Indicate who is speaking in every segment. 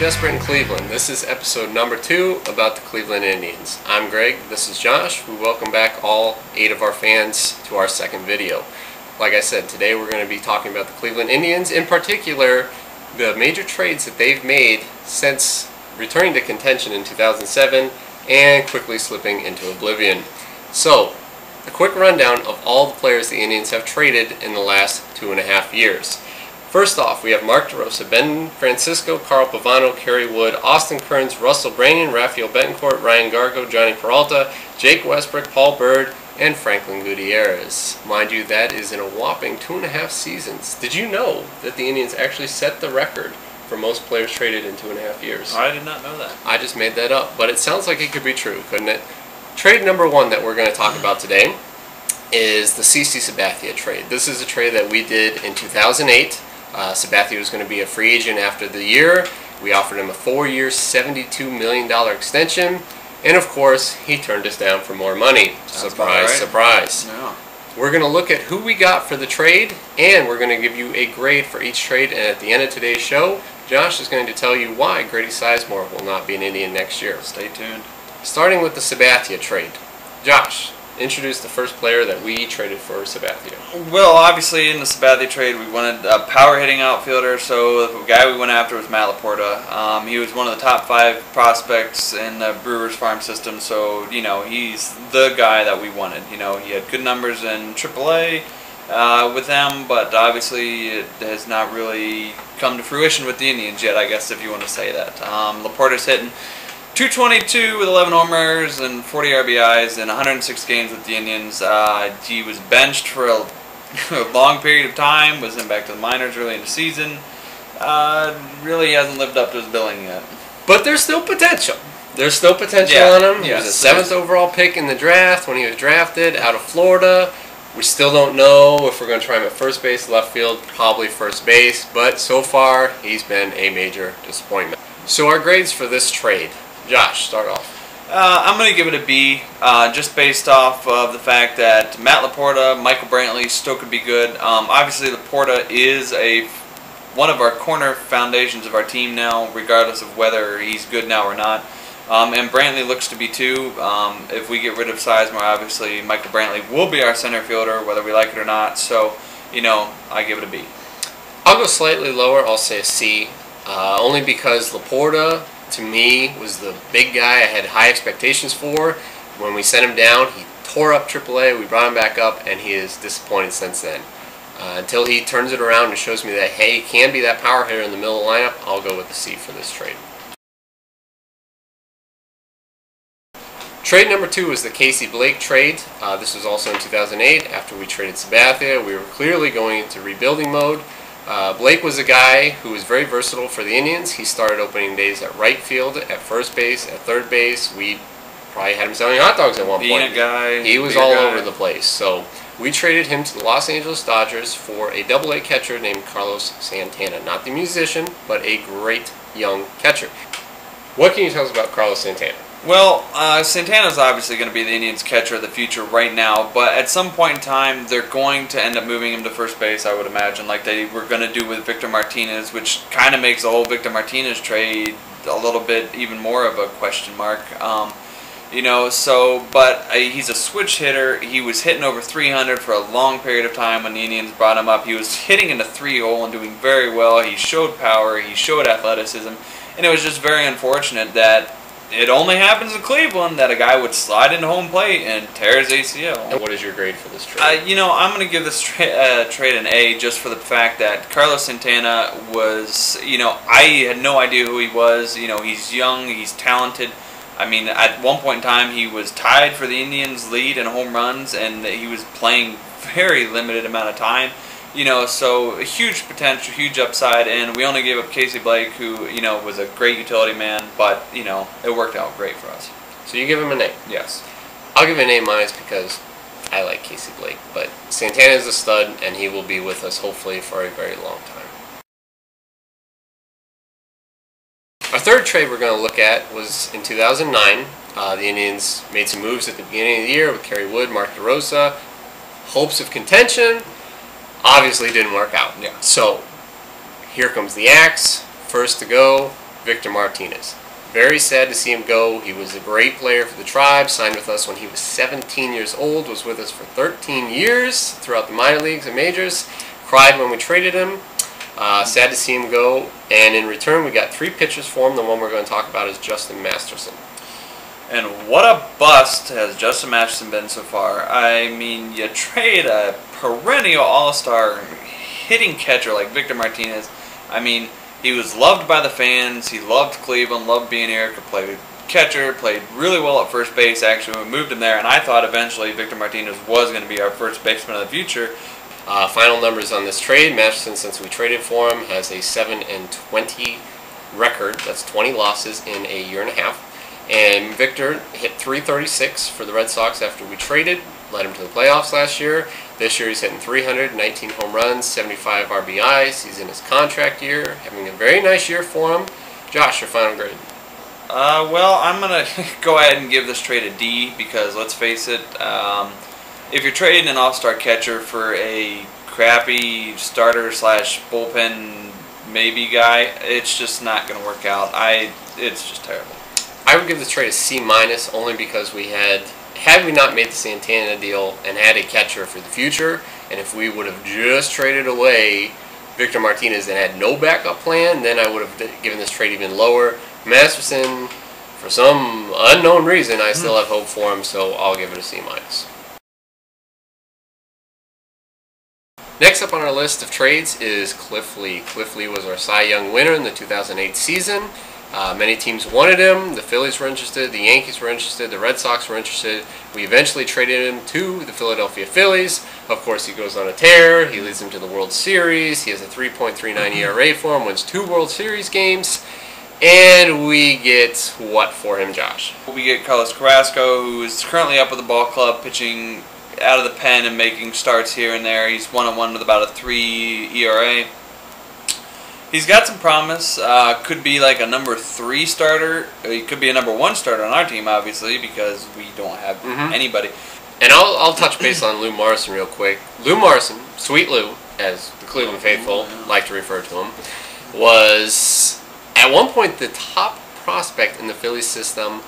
Speaker 1: Desperate in Cleveland. This is episode number 2 about the Cleveland Indians. I'm Greg, this is Josh. We welcome back all 8 of our fans to our second video. Like I said, today we're going to be talking about the Cleveland Indians, in particular the major trades that they've made since returning to contention in 2007 and quickly slipping into oblivion. So, a quick rundown of all the players the Indians have traded in the last 2.5 years. First off, we have Mark DeRosa, Ben Francisco, Carl Pavano, Kerry Wood, Austin Kearns, Russell Branyan, Rafael Betancourt, Ryan Gargo, Johnny Peralta, Jake Westbrook, Paul Bird, and Franklin Gutierrez. Mind you, that is in a whopping 2.5 seasons. Did you know that the Indians actually set the record for most players traded in 2.5 years?
Speaker 2: I did not know that.
Speaker 1: I just made that up, but it sounds like it could be true, couldn't it? Trade number 1 that we're going to talk about today is the CC Sabathia trade. This is a trade that we did in 2008. Sabathia was going to be a free agent after the year. We offered him a 4-year, $72 million extension. And of course, he turned us down for more money. Surprise, surprise.
Speaker 2: Yeah.
Speaker 1: We're going to look at who we got for the trade, and we're going to give you a grade for each trade. And at the end of today's show, Josh is going to tell you why Grady Sizemore will not be an Indian next year.
Speaker 2: Stay tuned.
Speaker 1: Starting with the Sabathia trade. Josh, introduce the first player that we traded for Sabathia.
Speaker 2: Well, obviously in the Sabathia trade we wanted a power hitting outfielder, so the guy we went after was Matt Laporta. He was one of the top 5 prospects in the Brewers farm system, so he's the guy that we wanted. He had good numbers in AAA with them, but obviously it has not really come to fruition with the Indians yet, I guess, if you want to say that. Laporta's hitting .222 with 11 homers and 40 RBIs in 106 games with the Indians. He was benched for a long period of time, was sent back to the minors early in the season. Really hasn't lived up to his billing yet.
Speaker 1: But there's still potential. There's still potential on him. He was a 7th overall pick in the draft when he was drafted out of Florida. We still don't know if we're going to try him at first base, left field, probably first base. But so far, he's been a major disappointment. So our grades for this trade. Josh, start off.
Speaker 2: I'm going to give it a B, just based off of the fact that Matt Laporta, Michael Brantley still could be good. Obviously, Laporta is one of our corner foundations of our team now, regardless of whether he's good now or not. And Brantley looks to be too. If we get rid of Sizemore, obviously Michael Brantley will be our center fielder, whether we like it or not. So, I give it a B.
Speaker 1: I'll go slightly lower. I'll say a C, only because Laporta, to me, was the big guy I had high expectations for. When we sent him down, he tore up AAA, we brought him back up, and he is disappointed since then. Until he turns it around and shows me that, hey, he can be that power hitter in the middle of the lineup, I'll go with the C for this trade. Trade number 2 was the Casey Blake trade. This was also in 2008. After we traded Sabathia, we were clearly going into rebuilding mode. Blake was a guy who was very versatile for the Indians. He started opening days at right field, at first base, at third base. We probably had him selling hot dogs at one point.
Speaker 2: Being a guy.
Speaker 1: He was all over the place. So we traded him to the Los Angeles Dodgers for a Double-A catcher named Carlos Santana. Not the musician, but a great young catcher. What can you tell us about Carlos Santana?
Speaker 2: Well, Santana's obviously going to be the Indians' catcher of the future right now, but at some point in time, they're going to end up moving him to first base, I would imagine, like they were going to do with Victor Martinez, which kind of makes the whole Victor Martinez trade a little bit even more of a question mark. But he's a switch hitter. He was hitting over 300 for a long period of time when the Indians brought him up. He was hitting in the 3-hole and doing very well. He showed power. He showed athleticism. And it was just very unfortunate that it only happens in Cleveland that a guy would slide into home plate and tear his ACL.
Speaker 1: And what is your grade for this trade?
Speaker 2: I'm going to give this trade an A just for the fact that Carlos Santana was, I had no idea who he was. He's young, he's talented. I mean, at one point in time, he was tied for the Indians' lead in home runs, and he was playing very limited amount of time. So a huge potential, huge upside, and we only gave up Casey Blake, who, was a great utility man, but, it worked out great for us.
Speaker 1: So you give him an A?
Speaker 2: Yes.
Speaker 1: I'll give him an A- because I like Casey Blake, but Santana is a stud, and he will be with us, hopefully, for a very long time. Our third trade we're going to look at was in 2009. The Indians made some moves at the beginning of the year with Kerry Wood, Mark DeRosa, hopes of contention. Obviously didn't work out.
Speaker 2: Yeah.
Speaker 1: So here comes the axe, first to go. Victor Martinez. Very sad to see him go. He was a great player for the Tribe, signed with us when he was 17 years old, was with us for 13 years throughout the minor leagues and majors. Cried when we traded him. Sad to see him go. And in return, we got 3 pitchers for him. The one we're going to talk about is Justin Masterson.
Speaker 2: And what a bust has Justin Masterson been so far. I mean, you trade a perennial all-star hitting catcher like Victor Martinez. I mean, he was loved by the fans. He loved Cleveland, loved being here, could play catcher, played really well at first base, actually. We moved him there, and I thought eventually Victor Martinez was going to be our first baseman of the future.
Speaker 1: Final numbers on this trade. Masterson, since we traded for him, has a 7-20 record. That's 20 losses in a year and a half. And Victor hit .336 for the Red Sox after we traded, led him to the playoffs last year. This year he's hitting 300, 19 home runs, 75 RBIs. He's in his contract year, having a very nice year for him. Josh, your final grade?
Speaker 2: Well, I'm going to go ahead and give this trade a D because, let's face it, if you're trading an all-star catcher for a crappy starter slash bullpen maybe guy, it's just not going to work out. It's just terrible.
Speaker 1: I would give this trade a C- only because we had we not made the Santana deal and had a catcher for the future, and if we would have just traded away Victor Martinez and had no backup plan, then I would have given this trade even lower. Masterson, for some unknown reason, I still have hope for him, so I'll give it a C-. Next up on our list of trades is Cliff Lee. Cliff Lee was our Cy Young winner in the 2008 season. Many teams wanted him. The Phillies were interested, the Yankees were interested, the Red Sox were interested. We eventually traded him to the Philadelphia Phillies. Of course, he goes on a tear. He leads them to the World Series. He has a 3.39 ERA for him, wins 2 World Series games. And we get what for him, Josh?
Speaker 2: We get Carlos Carrasco, who is currently up with the ball club, pitching out of the pen and making starts here and there. He's 1-on-1 with about a 3 ERA. He's got some promise. Could be like a number 3 starter. He could be a number 1 starter on our team, obviously, because we don't have anybody.
Speaker 1: And I'll touch base on Lou Morrison real quick. Lou Morrison, Sweet Lou, as the Cleveland faithful like to refer to him, was at one point the top prospect in the Phillies system.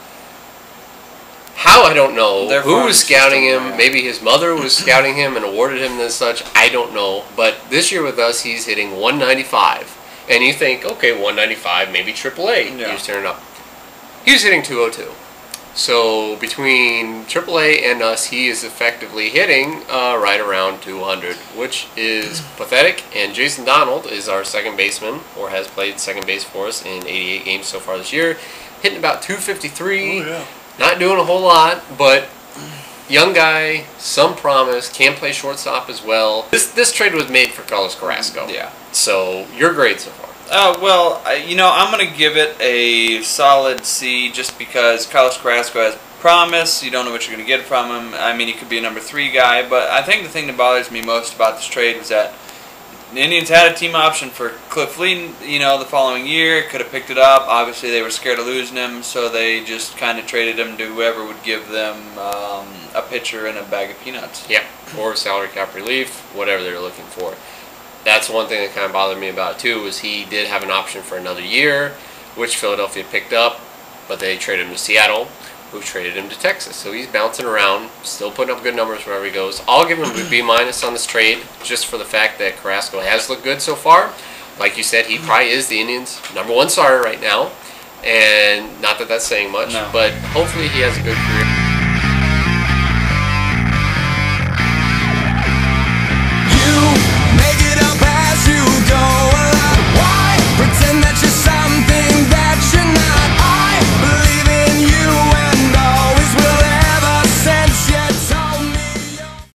Speaker 1: How, I don't know. Who was scouting him? Maybe his mother was scouting him and awarded him as such. I don't know. But this year with us, he's hitting 195. And you think, okay, 195, maybe AAA.
Speaker 2: Yeah.
Speaker 1: He was turning up. He was hitting 202. So between AAA and us, he is effectively hitting right around 200, which is pathetic. And Jason Donald is our second baseman, or has played second base for us in 88 games so far this year, hitting about 253.
Speaker 2: Oh, yeah.
Speaker 1: Not doing a whole lot, but young guy, some promise, can play shortstop as well. This trade was made for Carlos Carrasco.
Speaker 2: Yeah.
Speaker 1: So, your grade so far?
Speaker 2: Well, I'm going to give it a solid C just because Carlos Carrasco has promise. You don't know what you're going to get from him. I mean, he could be a number 3 guy, but I think the thing that bothers me most about this trade was that the Indians had a team option for Cliff Lee, the following year. Could have picked it up. Obviously, they were scared of losing him, so they just kind of traded him to whoever would give them a pitcher and a bag of peanuts.
Speaker 1: Yeah, or salary cap relief, whatever they're looking for. That's one thing that kind of bothered me about it, too, was he did have an option for another year, which Philadelphia picked up, but they traded him to Seattle, who traded him to Texas. So he's bouncing around, still putting up good numbers wherever he goes. I'll give him a B- on this trade, just for the fact that Carrasco has looked good so far. Like you said, he probably is the Indians' number 1 starter right now. And not that that's saying much, but hopefully he has a good career.